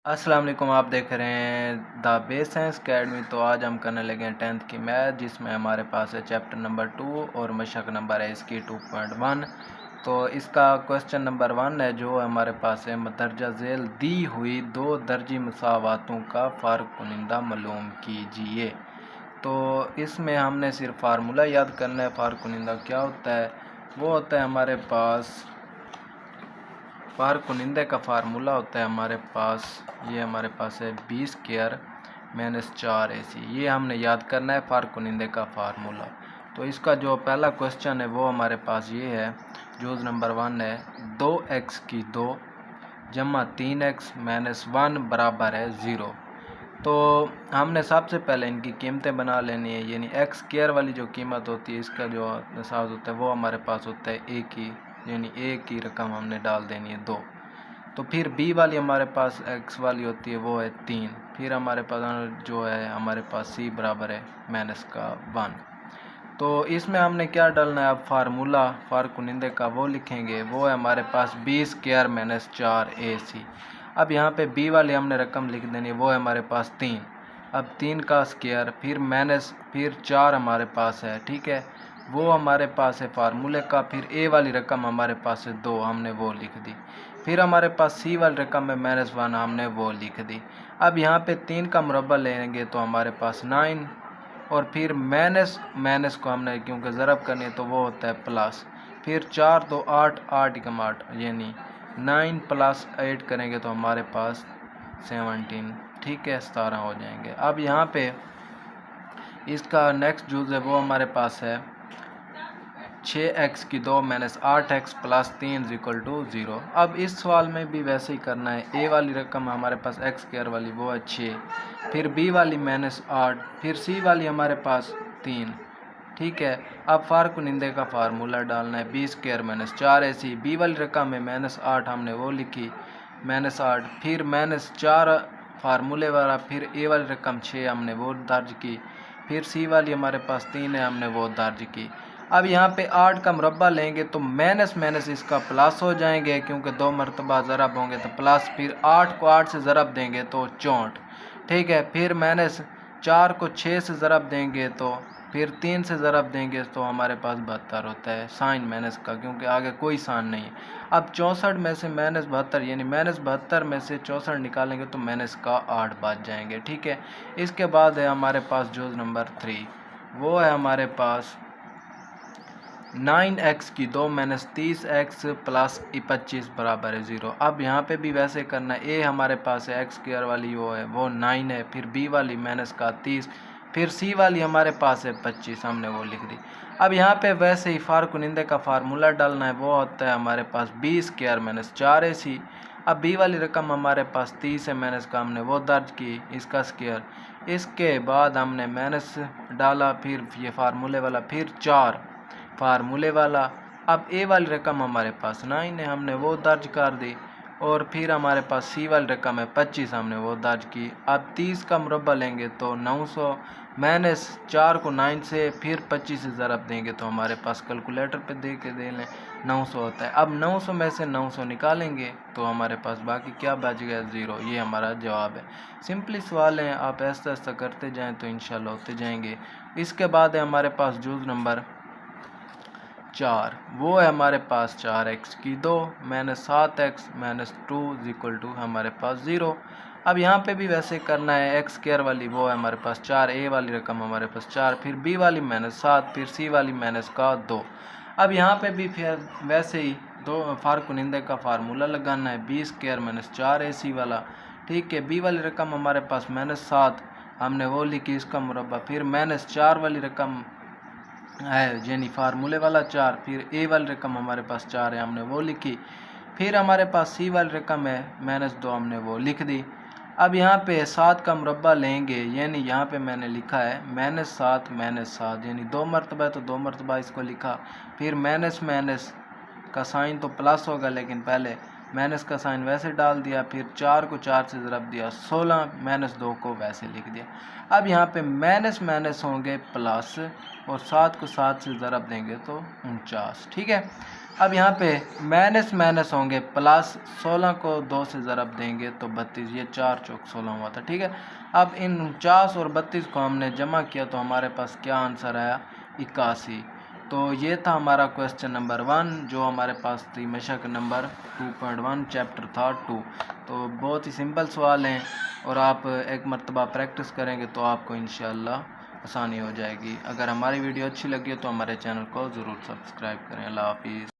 अस्सलाम वालेकुम। आप देख रहे हैं द बेस साइंस अकेडमी। तो आज हम करने लगे हैं 10th की मैथ, जिसमें हमारे पास है चैप्टर नंबर 2 और मशक नंबर है इसकी 2.1। तो इसका क्वेश्चन नंबर 1 है जो हमारे पास है, मदरजा झेल दी हुई दो दर्जी मसावातों का फ़र्क कुनिंदा मालूम कीजिए। तो इसमें हमने सिर्फ फार्मूला याद करना है। फ़र्क कुनिंदा क्या होता है? वो होता है हमारे पास फ़र्क कुनिंदे का फार्मूला होता है हमारे पास, ये हमारे पास है 20 स्क्वायर माइनस 4ac। ये हमने याद करना है फ़र्क कुनिंदे का फार्मूला। तो इसका जो पहला क्वेश्चन है वो हमारे पास ये है, जूज़ नंबर 1 है 2x की 2 जमा 3x माइनस 1 बराबर है 0। तो हमने सबसे पहले इनकी कीमतें बना लेनी है, यानी एक्स स्क्वायर वाली जो कीमत होती है इसका जो निसाब होता है वो हमारे पास होता है ए की, यानी ए की रकम हमने डाल देनी है 2। तो फिर बी वाली हमारे पास एक्स वाली होती है वो है 3। फिर हमारे पास जो है हमारे पास सी बराबर है माइनस का 1। तो इसमें हमने क्या डालना है, अब फार्मूला फ़र्क कुनिंदे का वो लिखेंगे, वो है हमारे पास 20 स्क्वायर माइनस 4ac। अब यहाँ पे बी वाली हमने रकम लिख देनी है, वो है हमारे पास 3। अब 3 का स्क्वायर फिर माइनस फिर 4 हमारे पास है, ठीक है, वो हमारे पास है फार्मूले का। फिर ए वाली रकम हमारे पास है 2, हमने वो लिख दी। फिर हमारे पास सी वाली रकम है माइनस 1, हमने वो लिख दी। अब यहाँ पे 3 का मुरब्बा लेंगे तो हमारे पास 9, और फिर माइनस को हमने क्योंकि ज़रब करनी है तो वो होता है प्लस। फिर 4 तो 8, 8 एकम 8, यानी 9 प्लस 8 करेंगे तो हमारे पास 17, ठीक है, 17 हो जाएंगे। अब यहाँ पे इसका नेक्स्ट जूज़ है वो हमारे पास है 6x की 2 minus 8x plus 3 equal to 0। अब इस सवाल में भी वैसे ही करना है। ए वाली रकम हमारे पास एक्स स्क्वायर वाली वो है 6, फिर बी वाली माइनस 8, फिर सी वाली हमारे पास 3, ठीक है। अब फ़र्क कुनिंदे का फार्मूला डालना है 20 स्क्वायर माइनस 4ac। बी वाली रकम है माइनस 8, हमने वो लिखी माइनस 8, फिर माइनस 4 फार्मूले वाला, फिर ए वाली रकम 6 हमने वो दर्ज की, फिर सी वाली हमारे पास 3 है, हमने वो दर्ज की। अब यहाँ पे 8 का मुरब्बा लेंगे तो माइनस माइनस इसका प्लस हो जाएंगे, क्योंकि 2 मरतबा ज़रब होंगे तो प्लस, फिर 8 को 8 से ज़रब देंगे तो 64, ठीक है। फिर माइनस 4 को 6 से ज़रब देंगे तो फिर 3 से ज़रब देंगे तो हमारे पास 72 होता है, साइन माइनस का, क्योंकि आगे कोई साइन नहीं है। अब 64 में से माइनस 72, यानी माइनस 72 में से 64 निकालेंगे तो माइनस का 8 बच जाएंगे, ठीक है। इसके बाद है हमारे पास जूज़ नंबर 3, वो है हमारे पास 9x की 2 माइनस 30x प्लस 25 बराबर है 0। अब यहाँ पे भी वैसे करना है। ए हमारे पास है एक्स स्क्वायर वाली वो है वो 9 है, फिर बी वाली माइनस का 30, फिर सी वाली हमारे पास है 25, हमने वो लिख दी। अब यहाँ पे वैसे ही फ़र्क कुनिंदे का फार्मूला डालना है, वो होता है हमारे पास 20 स्क्वायर माइनस 4ac। अब बी वाली रकम हमारे पास 30 है, माइनस का हमने वो दर्ज की, इसका स्क्वायर। इसके बाद हमने माइनस डाला, फिर ये फार्मूले वाला, फिर 4 फार्मूले वाला। अब ए वाली रकम हमारे पास 9 है, हमने वो दर्ज कर दी, और फिर हमारे पास सी वाली रकम है 25, हमने वो दर्ज की। अब 30 का मुरब्बा लेंगे तो 900, माइनस 4 को 9 से फिर 25 से ज़रब देंगे तो हमारे पास कैलकुलेटर पे दे के दे लें 900 होता है। अब 900 में से 900 निकालेंगे तो हमारे पास बाकी क्या बच गया, 0। ये हमारा जवाब है। सिंपली सवाल है, आप ऐसा ऐसा करते जाएँ तो इंशाल्लाह होते जाएंगे। इसके बाद है हमारे पास जूज़ नंबर 4, वो है हमारे पास 4x की 2 minus 7x minus 2 equal to हमारे पास 0। अब यहाँ पे भी वैसे करना है। एक्स स्क्वायर वाली वो है हमारे पास 4, ए वाली रकम हमारे पास 4, फिर बी वाली माइनस 7, फिर सी वाली माइनस का 2। अब यहाँ पे भी फिर वैसे ही दो फ़र्क कुनिंदे का फार्मूला लगाना है, 20 स्क्वायर माइनस 4ac वाला, ठीक है। बी वाली रकम हमारे पास माइनस 7, हमने वो लिखी, इसका मुरब्बा, फिर माइनस 4 वाली रकम है यानी फार्मूले वाला 4, फिर ए वाली रकम हमारे पास 4 है, हमने वो लिखी। फिर हमारे पास सी वाली रकम है माइनस 2, हमने वो लिख दी। अब यहाँ पे 7 का मुरब्बा लेंगे, यानी यहाँ पे मैंने लिखा है माइनस 7, यानी 2 मरतबा है तो 2 मरतबा इसको लिखा। फिर माइनस माइनस का साइन तो प्लस होगा, लेकिन पहले माइनस का साइन वैसे डाल दिया, फिर 4 को 4 से ज़रब दिया 16, माइनस 2 को वैसे लिख दिया। अब यहाँ पे माइनस माइनस होंगे प्लस, और 7 को 7 से ज़रब देंगे तो 49, ठीक है। अब यहाँ पे माइनस माइनस होंगे, प्लस 16 को 2 से ज़रब देंगे तो 32, ये 4 चौक 16 हुआ था, ठीक है। अब इन 49 और 32 को हमने जमा किया तो हमारे पास क्या आंसर आया, 81। तो ये था हमारा क्वेश्चन नंबर 1 जो हमारे पास थी मशक नंबर 2.1 चैप्टर था 2। तो बहुत ही सिंपल सवाल हैं और आप एक मरतबा प्रैक्टिस करेंगे तो आपको इंशाअल्लाह आसानी हो जाएगी। अगर हमारी वीडियो अच्छी लगी हो तो हमारे चैनल को ज़रूर सब्सक्राइब करें। अल्लाह हाफिज़।